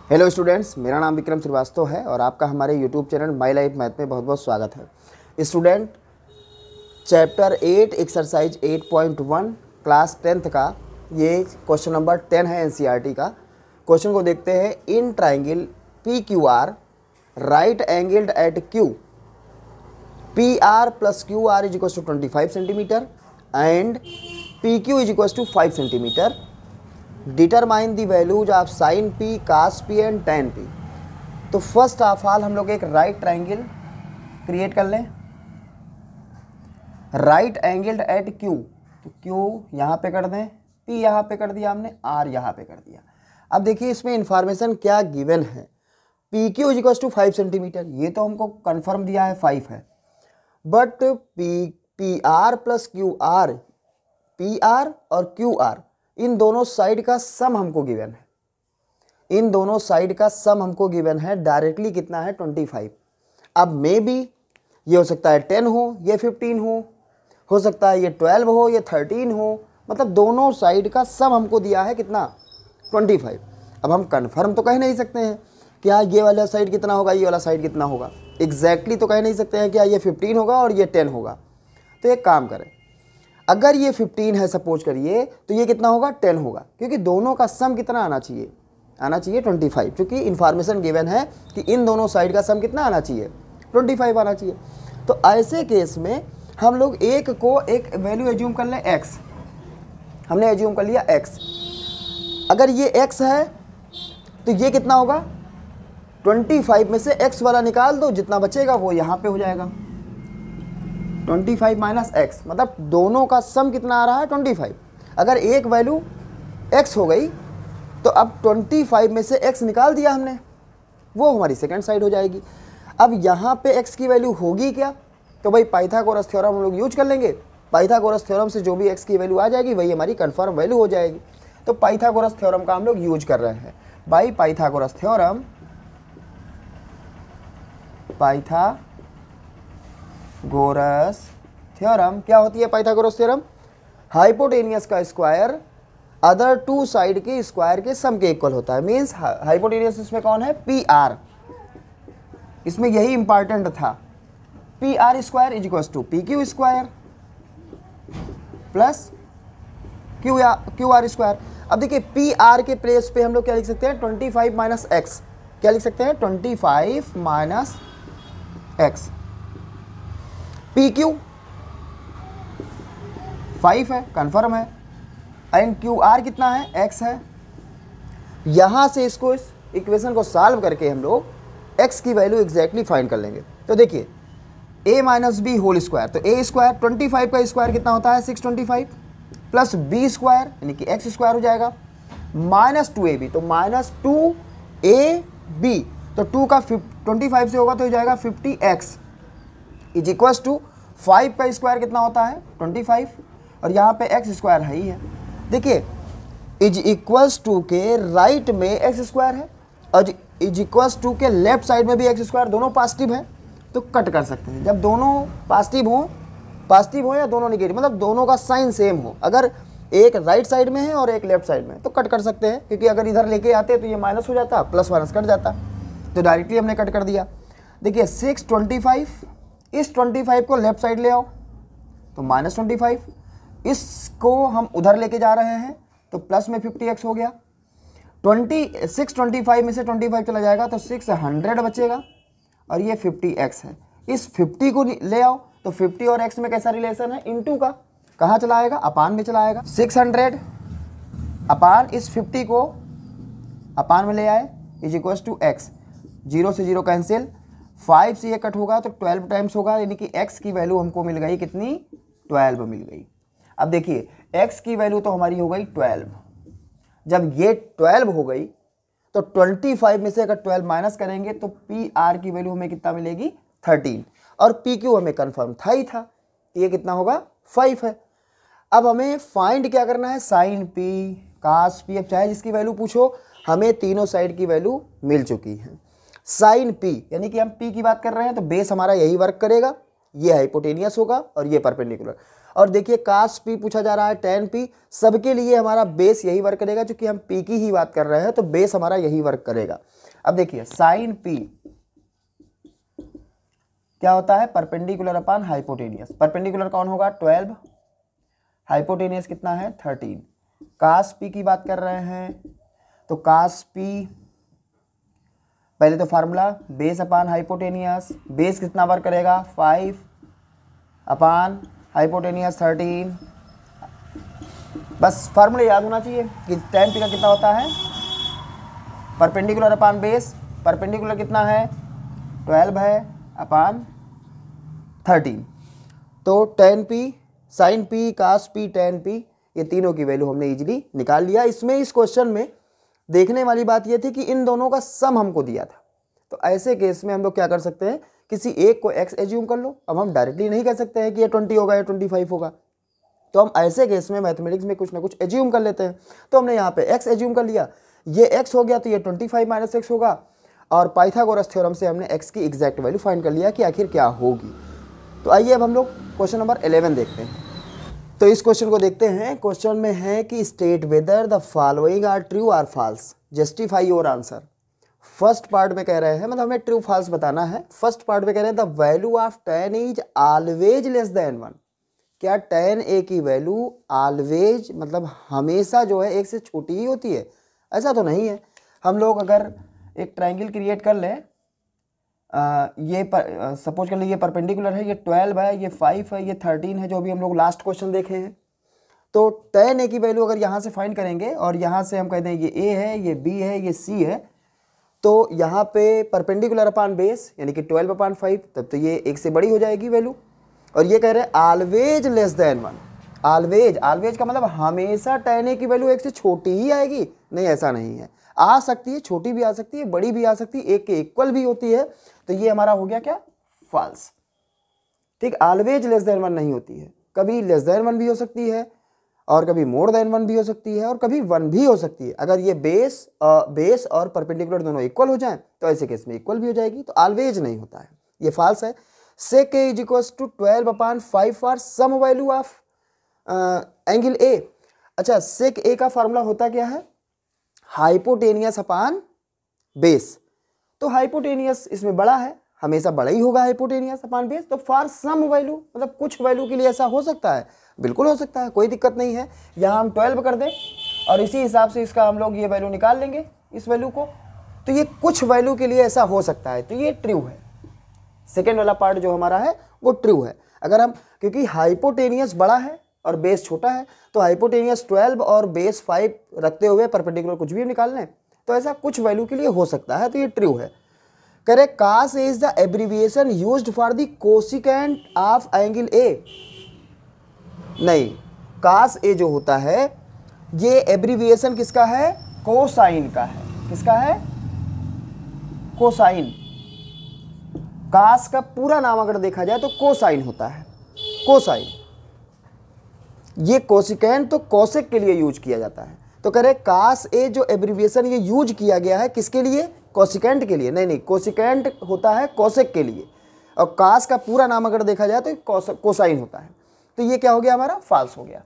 Hello students, मेरा नाम विक्रम श्रीवास्तव है और आपका हमारे YouTube channel my life math में बहुत बहुत स्वागत है। Student, chapter 8 exercise 8.1 class 10th का ये क्वेश्चन नंबर 10 है एनसीईआरटी का। क्वेश्चन को देखते हैं। In triangle P Q R right angled at Q P R plus Q R is equal to 25 centimetre and P Q is equal to 5 centimetre. Determine the values of sine P, cos P and tan P. तो first of all हम लोग एक right triangle create कर लें। Right angled at Q, तो Q यहाँ पे कर दें, पी यहाँ पे कर दिया हमने, आर यहाँ पे कर दिया। अब देखिए इसमें इंफॉर्मेशन क्या गिवन है। P Q is equal to 5 centimetre, ये तो हमको कंफर्म दिया है 5 है, but P R plus Q R, P R और क्यू आर इन दोनों साइड का सम हमको गिवन है। इन दोनों साइड का सम हमको गिवन है डायरेक्टली कितना है 25। अब मे बी ये हो सकता है 10 हो, ये 15 हो सकता है ये 12 हो, ये 13 हो, मतलब दोनों साइड का सम हमको दिया है कितना 25। अब हम कंफर्म तो कह नहीं सकते हैं कि हाँ ये वाला साइड कितना होगा, ये वाला साइड कितना होगा। एग्जैक्टली तो कह नहीं सकते हैं कि हाँ ये 15 होगा और ये 10 होगा। तो एक काम करें, अगर ये 15 है सपोज करिए, तो ये कितना होगा 10 होगा, क्योंकि दोनों का सम कितना आना चाहिए 25, क्योंकि इन्फॉर्मेशन गिवन है कि इन दोनों साइड का सम कितना आना चाहिए 25 आना चाहिए। तो ऐसे केस में हम लोग एक को एक वैल्यू एज्यूम कर लें x। हमने एज्यूम कर लिया x। अगर ये x है तो ये कितना होगा 25 में से x वाला निकाल दो, जितना बचेगा वो यहाँ पे हो जाएगा 25 माइनस एक्स, मतलब दोनों का सम कितना आ रहा है 25। अगर एक वैल्यू x हो गई तो अब 25 में से x निकाल दिया हमने, वो हमारी सेकंड साइड हो जाएगी। अब यहाँ पे x की वैल्यू होगी क्या, तो भाई पाइथागोरस थ्योरम हम लोग यूज कर लेंगे। पाइथागोरस थ्योरम से जो भी x की वैल्यू आ जाएगी वही हमारी कंफर्म वैल्यू हो जाएगी। तो पाइथागोरस थ्योरम का हम लोग यूज कर रहे हैं। By Pythagoras theorem, Pythagoras theorem क्या होती है पाइथागोरस थ्योरम? हाइपोटेनियस का स्क्वायर अदर टू साइड के स्क्वायर के सम के इक्वल होता है। मींस हाइपोटेनियस इसमें कौन है, पी आर। इसमें यही इंपॉर्टेंट था, P R square is equal to P Q square plus Q R square. अब देखिए पी आर के प्लेस पे हम लोग क्या लिख सकते हैं 25 माइनस एक्स। क्या लिख सकते हैं 25 माइनस एक्स। पी क्यू 5 है, कंफर्म है, एंड क्यू आर कितना है x है। यहां से इसको इस इक्वेशन को सॉल्व करके हम लोग x की वैल्यू एग्जैक्टली फाइंड कर लेंगे। तो देखिए a minus B whole square, तो a स्क्वायर 25 का स्क्वायर कितना होता है 625 प्लस b स्क्वायर यानी कि x स्क्वायर हो जाएगा माइनस 2ab, तो माइनस 2ab, तो 2 का 25 से होगा तो हो जाएगा 50x इज इक्वल टू 5 का स्क्वायर कितना होता है 25 और यहाँ पे x स्क्वायर है ही है। देखिए इज इक्वल्स टू के राइट में x स्क्वायर है और इज इक्वल्स टू के लेफ्ट साइड में भी x स्क्वायर, दोनों पॉजिटिव हैं तो कट कर सकते हैं। जब दोनों पॉजिटिव हो या दोनों नेगेटिव, मतलब दोनों का साइन सेम हो, अगर एक राइट साइड में है और एक लेफ्ट साइड में तो कट कर सकते हैं, क्योंकि अगर इधर लेके आते तो ये माइनस हो जाता, प्लस माइनस कट जाता, तो डायरेक्टली हमने कट कर दिया। देखिए 625, इस 25 को लेफ्ट साइड ले आओ तो माइनस 25, इसको हम उधर लेके जा रहे हैं तो प्लस में 50x हो गया। 625 में से 25 चला जाएगा तो 600 बचेगा और ये 50x है। इस 50 को ले आओ तो 50 और x में कैसा रिलेशन है, इनटू का, कहाँ चला आएगा अपान में चला आएगा। 600 अपान इस 50 को अपान में ले आए इज इक्वल टू x, 0 से 0 कैंसिल, 5 से ये कट होगा तो 12 टाइम्स होगा, यानी कि x की वैल्यू हमको मिल गई कितनी 12 मिल गई। अब देखिए x की वैल्यू तो हमारी हो गई 12। जब ये 12 हो गई तो 25 में से अगर 12 माइनस करेंगे तो पी आर की वैल्यू हमें कितना मिलेगी 13, और पी क्यू हमें कंफर्म था ही था, ये कितना होगा 5 है। अब हमें फाइंड क्या करना है, साइन पी, कास पी, अब चाहे जिसकी वैल्यू पूछो, हमें तीनों साइड की वैल्यू मिल चुकी है। साइन पी यानी कि हम पी की बात कर रहे हैं तो बेस हमारा यही वर्क करेगा, ये हाइपोटेनियस होगा और ये परपेंडिकुलर, और देखिए कास पी पूछा जा रहा है, टेन पी, सबके लिए हमारा बेस यही वर्क करेगा, क्योंकि हम पी की ही बात कर रहे हैं तो बेस हमारा यही वर्क करेगा। अब देखिए साइन पी क्या होता है, परपेंडिकुलर अपान हाइपोटेनियस। परपेंडिकुलर कौन होगा 12, हाइपोटेनियस कितना है 13। कास पी की बात कर रहे हैं तो कास पी पहले तो formula base upon hypotenuse, base कितना वर्क करेगा 5 अपान हाइपोटेनियस 13। बस फार्मूला याद होना चाहिए कि tan पी का कितना होता है, परपेंडिकुलर अपान बेस, परपेंडिकुलर कितना है 12 है अपान 13। तो tan P, sign P, cos P, tan P, ये तीनों की वैल्यू हमने इजीली निकाल लिया। इसमें इस क्वेश्चन में देखने वाली बात ये थी कि इन दोनों का सम हमको दिया था, तो ऐसे केस में हम लोग क्या कर सकते हैं, किसी एक को x एज्यूम कर लो। अब हम डायरेक्टली नहीं कह सकते हैं कि ये 20 होगा या 25 होगा, तो हम ऐसे केस में मैथमेटिक्स में कुछ ना कुछ एज्यूम कर लेते हैं। तो हमने यहाँ पे x एज्यूम कर लिया, ये x हो गया तो ये 25 माइनस x होगा, और पाइथागोरस थ्योरम से हमने x की एग्जैक्ट वैल्यू फाइंड कर लिया कि आखिर क्या होगी। तो आइए अब हम लोग क्वेश्चन नंबर 11 देखते हैं। तो इस क्वेश्चन को देखते हैं। क्वेश्चन में है कि state whether the following are true or false, justify your answer. First part में कह रहे हैं, मतलब हमें ट्रू फॉल्स बताना है। फर्स्ट पार्ट में कह रहे हैं the value of tan is always less than 1। क्या tan a की वैल्यू ऑलवेज मतलब हमेशा जो है एक से छोटी ही होती है? ऐसा तो नहीं है। हम लोग अगर एक ट्रायंगल क्रिएट कर लें, ये सपोज कर लीजिए ये परपेंडिकुलर है, ये 12 है, ये 5 है, ये 13 है, जो भी हम लोग लास्ट क्वेश्चन देखे हैं। तो tan a की वैल्यू अगर यहाँ से फाइंड करेंगे और यहाँ से हम कहते हैं ये a है, ये b है, ये c है, तो यहाँ पे परपेंडिकुलर अपान बेस यानी कि 12 अपान 5, तब तो ये एक से बड़ी हो जाएगी वैल्यू। और ये कह रहे हैं always less than 1। Always, always का मतलब हमेशा tan a की वैल्यू एक से छोटी ही आएगी? नहीं, ऐसा नहीं है। आ सकती है, छोटी भी आ सकती है, बड़ी भी आ सकती है, एक के इक्वल भी होती है। तो ये हमारा हो गया क्या, फॉल्स। ठीक, ऑलवेज लेस देन 1 नहीं होती है, कभी लेस देन 1 भी हो सकती है, और कभी मोर देन 1 भी हो सकती है, और कभी 1 भी हो सकती है। अगर ये बेस और परपेंडिकुलर दोनों इक्वल हो जाएं तो ऐसे केस में इक्वल भी हो जाएगी, तो ऑलवेज नहीं होता है, ये फॉल्स है। sec a is equals to 12 upon 5 for some value of angle a। अच्छा, sec a का फार्मूला होता क्या है, हाइपोटेनियस अपान बेस। तो हाइपोटेनियस इसमें बड़ा है, हमेशा बड़ा ही होगा हाइपोटेनियस अपान बेस। तो फॉर सम वैल्यू मतलब कुछ वैल्यू के लिए ऐसा हो सकता है, बिल्कुल हो सकता है, कोई दिक्कत नहीं है। यहाँ हम 12 कर दें और इसी हिसाब से इसका हम लोग ये वैल्यू निकाल लेंगे, इस वैल्यू को। तो ये कुछ वैल्यू के लिए ऐसा हो सकता है, तो ये ट्रू है। सेकेंड वाला पार्ट जो हमारा है वो ट्रू है। अगर हम, क्योंकि हाइपोटेनियस बड़ा है और बेस छोटा है, तो हाइपोटेनियस 12 और बेस 5 रखते हुए परपेंडिकुलर कुछ भी निकाल लें, तो ऐसा कुछ वैल्यू के लिए हो सकता है, तो ये ट्रू है। Correct, cos is the abbreviation used for the cosecant of angle A. नहीं, कास ए जो होता है ये एब्रीविएशन किसका है, कोसाइन का है। किसका है, कोसाइन। कास का पूरा नाम अगर देखा जाए तो कोसाइन होता है, कोसाइन। ये कोसिकेंट तो कोसेक के लिए यूज किया जाता है। तो कह रहे कास ए जो एब्रीविएशन ये यूज किया गया है किसके लिए, कोसिकेंट के लिए। नहीं, कोसिकेंट होता है कोसेक के लिए, और कास का पूरा नाम अगर देखा जाए तो कोसाइन होता है। तो ये क्या हो गया हमारा, फॉल्स हो गया,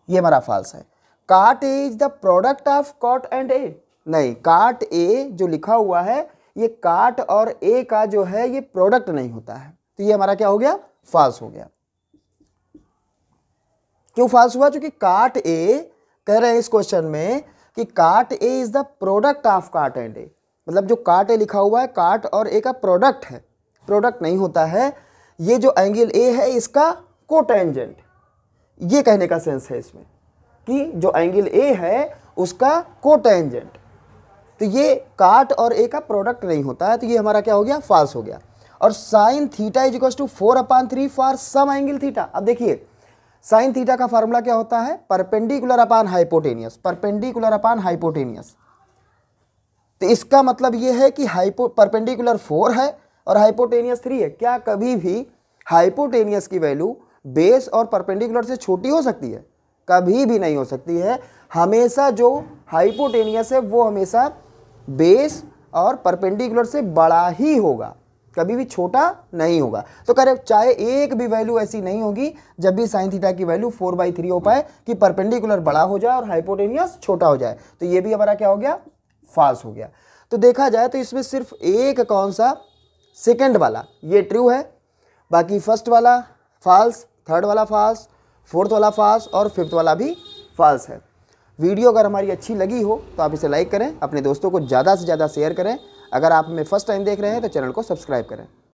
ये हमारा फॉल्स है। Cot A is the product of cot and A. नहीं, काट ए जो लिखा हुआ है ये काट और ए का जो है ये प्रोडक्ट नहीं होता है, तो ये हमारा क्या हो गया, फॉल्स हो गया। क्यों फॉल्स हुआ, क्योंकि काट ए कह रहे हैं इस क्वेश्चन में कि काट A is the product of काट एंड ए। मतलब जो काट ए लिखा हुआ है काट और ए का प्रोडक्ट है, प्रोडक्ट नहीं होता है। ये जो एंगल ए है इसका कोटेंजेंट, ये कहने का सेंस है इसमें कि जो एंगल ए है उसका कोटेंजेंट। तो ये काट और ए का प्रोडक्ट नहीं होता है, तो ये हमारा क्या हो गया, फॉल्स हो गया। और sine theta is equal to 4/3 for some angle theta. अब देखिए साइन थीटा का फार्मूला क्या होता है, perpendicular upon hypotenuse, perpendicular upon hypotenuse. तो इसका मतलब ये है कि परपेंडिकुलर 4 है और हाइपोटेनियस 3 है। क्या कभी भी हाइपोटेनियस की वैल्यू बेस और परपेंडिकुलर से छोटी हो सकती है? कभी भी नहीं हो सकती है। हमेशा जो हाइपोटेनियस है वो हमेशा बेस और परपेंडिकुलर से बड़ा ही होगा। कभी भी छोटा नहीं होगा। तो करेक्ट, चाहे एक भी वैल्यू ऐसी नहीं होगी जब भी साइन थीटा की वैल्यू 4/3 हो पाए कि परपेंडिकुलर बड़ा हो जाए और हाइपोटेनियस छोटा हो जाए। तो ये भी हमारा क्या हो गया, फॉल्स हो गया। तो देखा जाए तो इसमें सिर्फ एक कौन सा, सेकंड वाला ये ट्रू है, बाकी फर्स्ट वाला फॉल्स, थर्ड वाला फॉल्स, फोर्थ वाला फॉल्स और फिफ्थ वाला भी फॉल्स है। वीडियो अगर हमारी अच्छी लगी हो तो आप इसे लाइक करें, अपने दोस्तों को ज़्यादा से ज़्यादा शेयर करें। अगर आप हमें फर्स्ट टाइम देख रहे हैं तो चैनल को सब्सक्राइब करें।